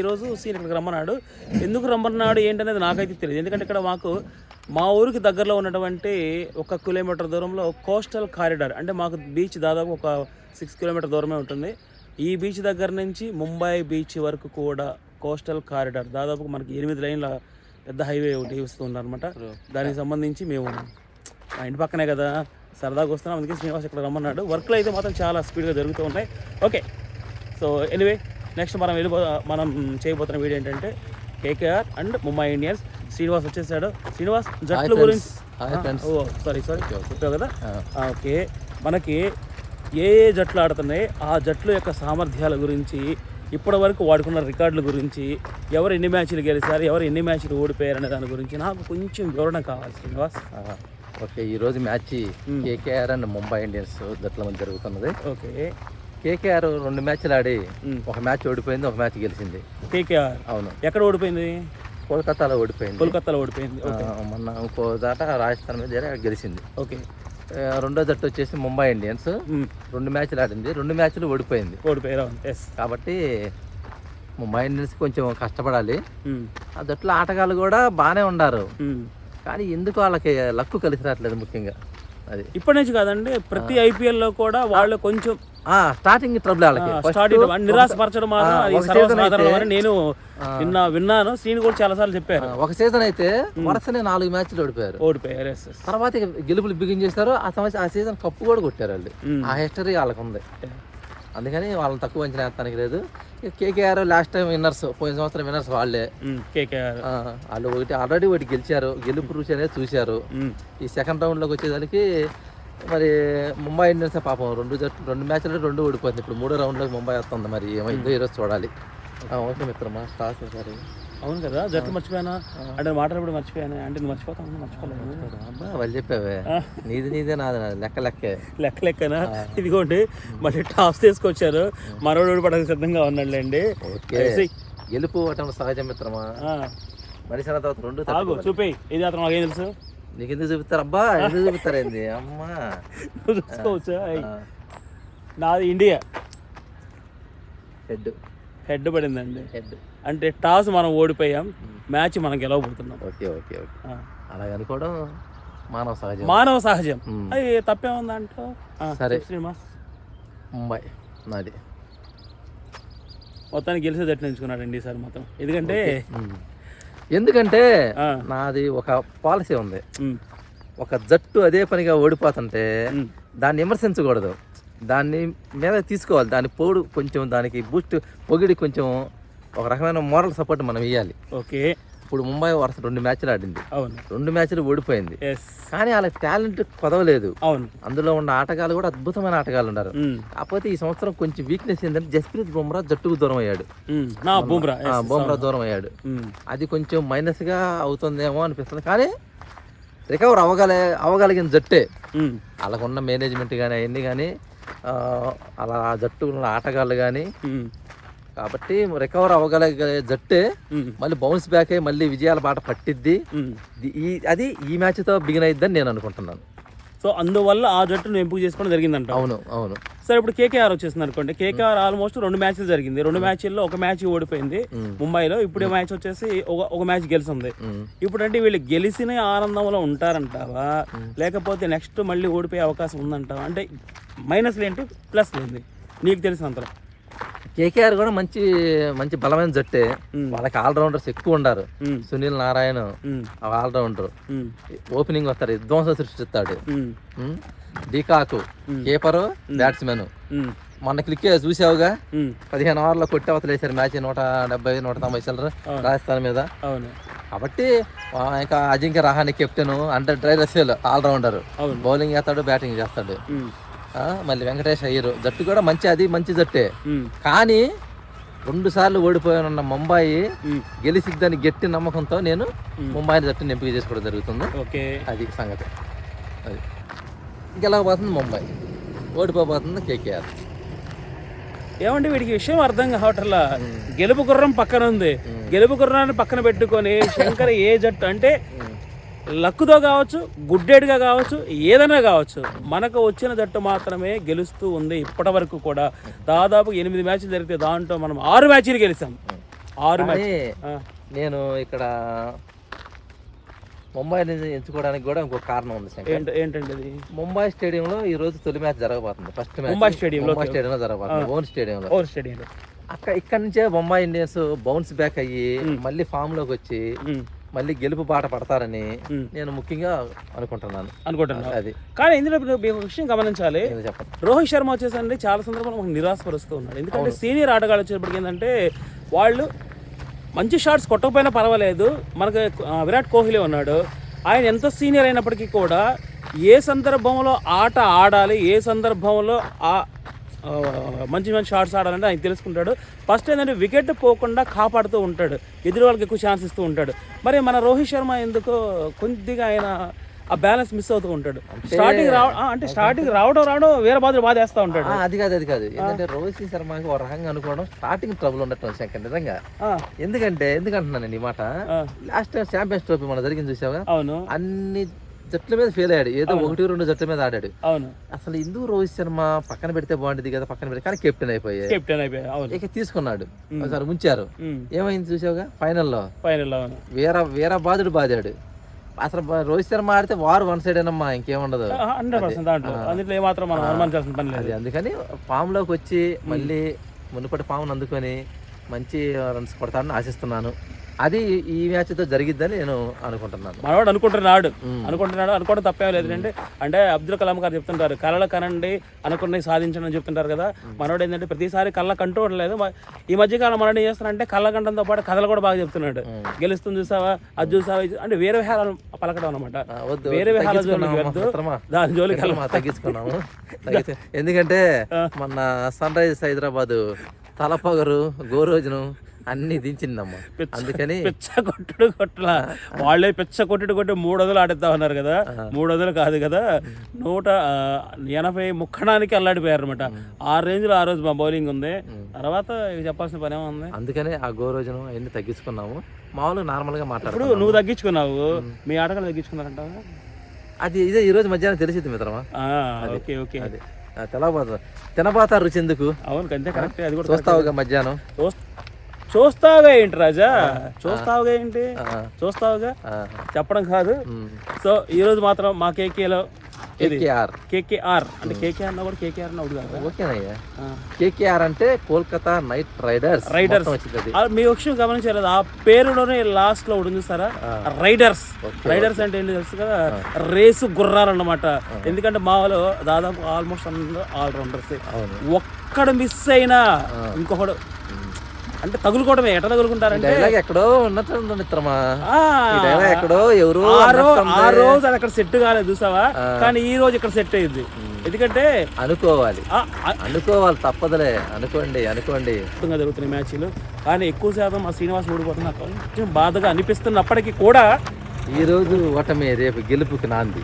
ఈరోజు సీన్ ఇక్కడికి రమ్మన్నాడు. ఎందుకు రమ్మన్నాడు ఏంటనేది నాకైతే తెలియదు. ఎందుకంటే ఇక్కడ మా ఊరికి దగ్గరలో ఉన్నటువంటి 1 కిలోమీటర్ దూరంలో కోస్టల్ కారిడార్, అంటే మాకు బీచ్ దాదాపు ఒక 6 కిలోమీటర్ దూరమే ఉంటుంది. ఈ బీచ్ దగ్గర నుంచి ముంబై బీచ్ వరకు కూడా కోస్టల్ కారిడార్ దాదాపు మనకి 8 లైన్ల పెద్ద హైవే ఒకటి వస్తుంది అనమాట. దానికి సంబంధించి మేము మా ఇంటి పక్కనే కదా సరదాగా వస్తున్నాం. అందుకే శ్రీనివాస్ ఇక్కడ రమ్మన్నాడు. వర్క్లు అయితే మాత్రం చాలా స్పీడ్గా జరుగుతూ ఉంటాయి. ఓకే, సో ఎనీవే నెక్స్ట్ మనం చేయబోతున్న వీడియో ఏంటంటే KKR and Mumbai Indians. Srinivas వచ్చేసాడు. శ్రీనివాస్ జట్ల గురించి సారీ చెప్పావు కదా. ఓకే, మనకి ఏ జట్లు ఆడుతున్నాయి, ఆ జట్లు యొక్క సామర్థ్యాల గురించి, ఇప్పటి వరకు వాడుకున్న రికార్డుల గురించి, ఎవరు ఎన్ని మ్యాచ్లు గెలిచారు, ఎవరు ఎన్ని మ్యాచ్లు ఓడిపోయారు అనే దాని గురించి నాకు కొంచెం వివరణ కావాలి శ్రీనివాస్. ఓకే, ఈరోజు match KKR and Mumbai Indians జట్ల మధ్య జరుగుతున్నది. ఓకే, కేకేఆర్ 2 మ్యాచ్లు ఆడి ఒక మ్యాచ్ ఓడిపోయింది, ఒక మ్యాచ్ గెలిచింది. కేకేఆర్ అవును. ఎక్కడ ఓడిపోయింది? కోల్కతాలో ఓడిపోయింది. మొన్న ఇంకో దాట రాజస్థాన్ మీద గెలిచింది. ఓకే, రెండో జట్టు వచ్చేసి ముంబై ఇండియన్స్ 2 మ్యాచ్లు ఆడింది, 2 మ్యాచ్లు ఓడిపోయారు. కాబట్టి ముంబై ఇండియన్స్ కొంచెం కష్టపడాలి. ఆ జట్టులో ఆటగాళ్ళు కూడా బాగానే ఉన్నారు, కానీ ఎందుకు వాళ్ళకి లక్కు కలిసి రావట్లేదు. ముఖ్యంగా అది ఇప్పటి నుంచి కాదండి, ప్రతి ఐపీఎల్ లో కూడా వాళ్ళు కొంచెం స్టార్టింగ్ ట్రబుల్ నిరాశపరచడం నేను విన్నాను. శ్రీని కూడా చాలా సార్లు చెప్పారు. ఒక సీజన్ అయితే వరుసనే 4 మ్యాచ్లు ఓడిపోయారు. తర్వాత గెలుపులు బిగిన్ చేస్తారు. ఆ సీజన్ కప్పు కూడా కొట్టారు వాళ్ళు. ఆ హిస్టరీ వాళ్ళకు ఉంది. అందుకని వాళ్ళని తక్కువ అంచనా వేస్తానికి లేదు. కేకేఆర్ లాస్ట్ టైం విన్నర్స్, పోయిన సంవత్సరం విన్నర్స్ వాళ్ళే. కేకేఆర్ వాళ్ళు ఆల్రెడీ ఒకటి గెలిచారు, గెలుపు రుచి అనేది చూశారు. ఈ సెకండ్ రౌండ్లోకి వచ్చేదానికి మరి ముంబై ఇండియన్స్ పాపం 2 మ్యాచ్లు 2 ఓడిపోతుంది. ఇప్పుడు 3వ రౌండ్లోకి ముంబై వస్తుంది. మరి ఏమైందో ఈరోజు చూడాలి. ఓకే మిత్రమా, స్టార్ట్ సార్. అవును కదా, జట్టు మర్చిపోయానా అంటే మాట్లాడప్పుడు మర్చిపోయాను. అంటే నువ్వు మర్చిపోలేదు. అబ్బా వాళ్ళు చెప్పావే, నీదే నాది లెక్కనా. ఇదిగోండి మళ్ళీ టాస్ తీసుకొచ్చారు. మరోడు పడడానికి సిద్ధంగా ఉన్నాడులేండి. ఓకే, గెలుపు ఓటమి సహజం మిత్రమా. మనిషి అన్న తర్వాత 2 చూపి. ఇది అతను నాకేం తెలుసు, నీకు ఎందుకు చూపిస్తారు? అబ్బా ఎందుకు చూపిస్తారేంది అమ్మా, చూసుకోవచ్చా? నాది ఇండియా హెడ్ పడిందండి. అంటే టాస్ మనం ఓడిపోయాం, మ్యాచ్ మనం గెలవబోతున్నాం. ఓకే, అలాగ అనుకోవడం మానవ సహజం. అది తప్పేముందా అంటూ. సరే శ్రీనివాస్, ముంబై నాది మొత్తానికి గెలిచే జట్టు ఎంచుకున్నాడండి ఈసారి మాత్రం. ఎందుకంటే నాది ఒక పాలసీ ఉంది. ఒక జట్టు అదే పనిగా ఓడిపోతుంటే దాన్ని విమర్శించకూడదు, దాన్ని మీద తీసుకోవాలి. దాని పోడు కొంచెం, దానికి బూస్ట్ పొగిడి కొంచెం ఒక రకమైన మోరల్ సపోర్ట్ మనం ఇవ్వాలి. ఓకే, ఇప్పుడు ముంబై వరుస 2 మ్యాచ్లు ఆడింది. అవును, 2 మ్యాచ్లు ఓడిపోయింది. కానీ వాళ్ళకి టాలెంట్ కొదవలేదు. అవును, అందులో ఉన్న ఆటగాళ్ళు కూడా అద్భుతమైన ఆటగాళ్ళు ఉన్నారు. కాకపోతే ఈ సంవత్సరం కొంచెం వీక్నెస్ ఏంటంటే జస్ప్రీత్ బుమ్రా జట్టుకు దూరం అయ్యాడు. బుమ్రా దూరం అయ్యాడు. అది కొంచెం మైనస్ గా అవుతుందేమో అనిపిస్తుంది. కానీ రికవర్ అవ్వగలిగిన జట్టే. వాళ్ళకున్న మేనేజ్మెంట్ కానీ అవన్నీ కానీ అలా జట్టు ఉన్న ఆటగాళ్ళు కానీ, కాబట్టి రికవర్ అవ్వగలిగే జట్టే మళ్ళీ బౌన్స్ బ్యాక్ అయ్యి మళ్ళీ విజయాల బాట పట్టిద్ది. అది ఈ మ్యాచ్ తో బిగిన్ అయిద్దని నేను అనుకుంటున్నాను. సో అందువల్ల ఆ జట్టును ఎంపిక చేసుకోవడం జరిగిందంట. అవును. సరే, ఇప్పుడు కేకేఆర్ వచ్చేసింది అనుకోండి. కేకేఆర్ ఆల్మోస్ట్ 2 మ్యాచ్లు జరిగింది. 2 మ్యాచ్ల్లో 1 మ్యాచ్ ఓడిపోయింది ముంబైలో. ఇప్పుడు మ్యాచ్ వచ్చేసి ఒక మ్యాచ్ గెలిచింది. ఇప్పుడు అంటే వీళ్ళు గెలిచిన ఆనందంలో ఉంటారంటావా, లేకపోతే నెక్స్ట్ మళ్ళీ ఓడిపోయే అవకాశం ఉందంటావా? అంటే మైనస్లు ఏంటి, ప్లస్ ఏంటి నీకు తెలిసినంతలో? కేకేఆర్ కూడా మంచి బలమైన జట్టే. వాళ్ళకి ఆల్రౌండర్స్ ఎక్కువ ఉన్నారు. సునీల్ నారాయణ ఆల్రౌండర్, ఓపెనింగ్ వస్తాడు, విధ్వంసం సృష్టిస్తాడు. De Kock keeper, batsmen. మొన్న క్లిక్ చూసావుగా, 15 ఓవర్లో కొట్టి అవతలేసారు మ్యాచ్. 170, 190 చిల్లర రాజస్థాన్ మీద. కాబట్టి ఇంకా Ajinkya Rahane captain, Andre Russell allrounder. Bowling చేస్తాడు, బ్యాటింగ్ చేస్తాడు. మళ్ళీ వెంకటేష్ అయ్యరు. జట్టు కూడా మంచి జట్టే. కానీ 2 సార్లు ఓడిపోయానున్న ముంబై గెలిసిద్దని గట్టి నమ్మకంతో నేను ముంబైని జట్టుని ఎంపిక చేసుకోవడం జరుగుతుంది. అది సంగతి. అది గెలవబోతుంది ముంబై, ఓడిపోబోతుంది కేకేఆర్. ఏమంటే వీడికి విషయం అర్థం కావట్లా. గెలుపు గుర్రం పక్కన ఉంది, గెలుపు గుర్రాన్ని పక్కన పెట్టుకొని శంకర్ ఏ జట్టు అంటే లక్కుతో కావచ్చు, గుడ్డేడ్గా కావచ్చు, ఏదైనా కావచ్చు, మనకు వచ్చిన జట్టు మాత్రమే గెలుస్తూ ఉంది ఇప్పటి వరకు కూడా. దాదాపు 8 మ్యాచ్లు జరిగితే దాంట్లో మనం 6 మ్యాచ్లు గెలిచాం. 6 కానీ నేను ఇక్కడ ముంబైని ఎంచుకోవడానికి కూడా ఇంకొక కారణం ఉంది శంకర్. ఏంటండి అది? ముంబై స్టేడియంలో ఈ రోజు తొలి మ్యాచ్ జరగబోతుంది. ఫస్ట్ మ్యాచ్ ముంబై స్టేడియంలో జరగబోతుంది, ఓన్ స్టేడియంలో. ఇక్కడ నుంచే ముంబై ఇండియన్స్ బౌన్స్ బ్యాక్ అయ్యి మళ్ళీ ఫామ్ లోకి వచ్చి మళ్ళీ గెలుపు బాట పడతారని నేను ముఖ్యంగా అనుకుంటున్నాను. అది కానీ ఇందులో మీరు ఒక విషయం గమనించాలి. చెప్పండి, రోహిత్ శర్మ వచ్చేసండి చాలా సందర్భంలో మనకు నిరాశపరుస్తూ ఉన్నాడు. ఎందుకంటే సీనియర్ ఆటగాళ్ళు వచ్చేటప్పటికి ఏంటంటే వాళ్ళు మంచి షాట్స్ కొట్టకపోయినా పర్వాలేదు, మనకు విరాట్ కోహ్లీ ఉన్నాడు, ఆయన ఎంత సీనియర్ అయినప్పటికీ కూడా ఏ సందర్భంలో ఆట ఆడాలి, ఏ సందర్భంలో మంచి మంచి షాట్స్ ఆడాలంటే ఆయన తెలుసుకుంటాడు. ఫస్ట్ ఏంటంటే వికెట్ పోకుండా కాపాడుతూ ఉంటాడు, ఎదురు వాళ్ళకి ఎక్కువ ఛాన్స్ ఇస్తూ ఉంటాడు. మరి మన రోహిత్ శర్మ ఎందుకో కొద్దిగా ఆయన ఆ బ్యాలెన్స్ మిస్ అవుతూ ఉంటాడు. స్టార్టింగ్ రావడం వేరే బాధలు బాధేస్తూ ఉంటాడు. అది కాదు ఎందుకంటే రోహిత్ శర్మకి ఒక రకంగా అనుకోవడం స్టార్టింగ్ ట్రబుల్ ఉండటం శంకర్ నిజంగా. ఎందుకంటున్నాను నేను ఈ మాట, లాస్ట్ టైం ఛాంపియన్స్ ట్రోఫీ మన జరిగింది చూసావా? అవును, అన్ని జట్ల మీద ఫెయిల్ అయ్యాడు, ఏదో 1-2 జట్ల మీద ఆడాడు. అవును, అసలు ఎందుకు రోహిత్ శర్మ పక్కన పెడితే బాగుంటుంది కదా, పక్కన పెడితే కానీ కెప్టెన్ అయిపోయాడు. ఇక తీసుకున్నాడు, ఒకసారి ముంచారు. ఏమైంది చూసావుగా? ఫైనల్లో వేరే బాధుడు బాధాడు. అసలు రోహిత్ శర్మ ఆడితే వారు వన్ సైడ్ ఏనమ్మా, ఇంకేముండదు. అది అందుకని ఫామ్ లోకి వచ్చి మళ్ళీ మునుపటి ఫామ్ అందుకొని మంచి రన్స్ కొడతాడని ఆశిస్తున్నాను. అది ఈ మ్యాచ్ తో జరిగిద్దని నేను అనుకుంటున్నాను. మనవాడు అనుకోవడం తప్పే లేదు. అంటే అబ్దుల్ కలాం గారు చెప్తుంటారు, కళలు కనండి అనుకున్నవి సాధించడం చెప్తుంటారు కదా. మనవాడు ఏంటంటే ప్రతిసారి కళ్ళ కంటూ ఉండలేదు. ఈ మధ్యకాలం మనవాడు ఏం చేస్తారంటే కళ్ళ కంటంతో పాటు కథలు కూడా బాగా చెప్తున్నాడు. గెలుస్తుంది చూసావా, అది చూసావా, అంటే వేరే విహారాలు పలకడం అనమాట. వేరే విహారాల దాని జోలికి తగ్గించుకున్నాము. ఎందుకంటే మన సన్ రైజర్స్ హైదరాబాద్ తలపగరు గోరోజును అన్ని దించిందమ్మా. అందుకని కొట్టులా వాళ్ళే కొట్టి 300 ఆడిద్దాం అన్నారు కదా. 300 కాదు కదా, 180 ముక్కడానికి అల్లాడిపోయారు అనమాట. ఆ రేంజ్ లో ఆ రోజు మా బౌలింగ్ ఉంది. తర్వాత చెప్పాల్సిన పని ఏముంది. అందుకని ఆ గోరోజును అవన్నీ తగ్గించుకున్నాము. మామూలుగా నార్మల్ గా మాట్లాడు. నువ్వు తగ్గించుకున్నావు, మీ ఆటగాళ్ళు తగ్గించుకున్నారంటావా? అది ఇదే ఈ రోజు మధ్యాహ్నం తెలిసింది మిత్రమా. ఓకే అది తినబాతా రుచి ఎందుకు? అవును, అంతే కరెక్ట్. అది కూడా చూస్తావుగా మధ్యాహ్నం. చూస్తావుగా ఏంటి రాజా, చూస్తావుగా ఏంటి, చూస్తావుగా చెప్పడం కాదు. సో ఈ రోజు మాత్రం మా కేకేలో కేకేఆర్ అంటే కేకేఆర్ కూడా కేకేఆర్ ఓకేనయ్యా. కేకేఆర్ అంటే కోల్కతా నైట్ రైడర్స్. మీ విషయం గమనించలేదు, ఆ పేరులోనే లాస్ట్ లో ఉంటుంది సారా, రైడర్స్ అంటే ఏంటి తెలుసు కదా, రేసు గుర్రాలు అన్నమాట. ఎందుకంటే మా వాళ్ళు దాదాపు ఆల్మోస్ట్ అందరూ ఆల్రౌండర్స్. ఒక్కడు మిస్ అయినా ఇంకొకడు అంటే తగులుకోవడమే. ఎట్లా తగులుకుంటారంటే ఎక్కడో ఉన్నట్టు మిత్రమా, ఎక్కడో ఎవరు ఆ రోజు అది అక్కడ సెట్ కాలేదు చూసావా, కానీ ఈ రోజు ఇక్కడ సెట్ అయ్యింది. ఎందుకంటే అనుకోవాలి తప్పదులే. అనుకోండి జరుగుతున్నాయి మ్యాచ్లు. కానీ ఎక్కువ శాతం ఆ శ్రీనివాస్ ఓడిపోతున్నా కొంచెం బాధగా అనిపిస్తున్నప్పటికీ కూడా ఈ రోజు ఓటమి రేపు గెలుపుకి నాంది.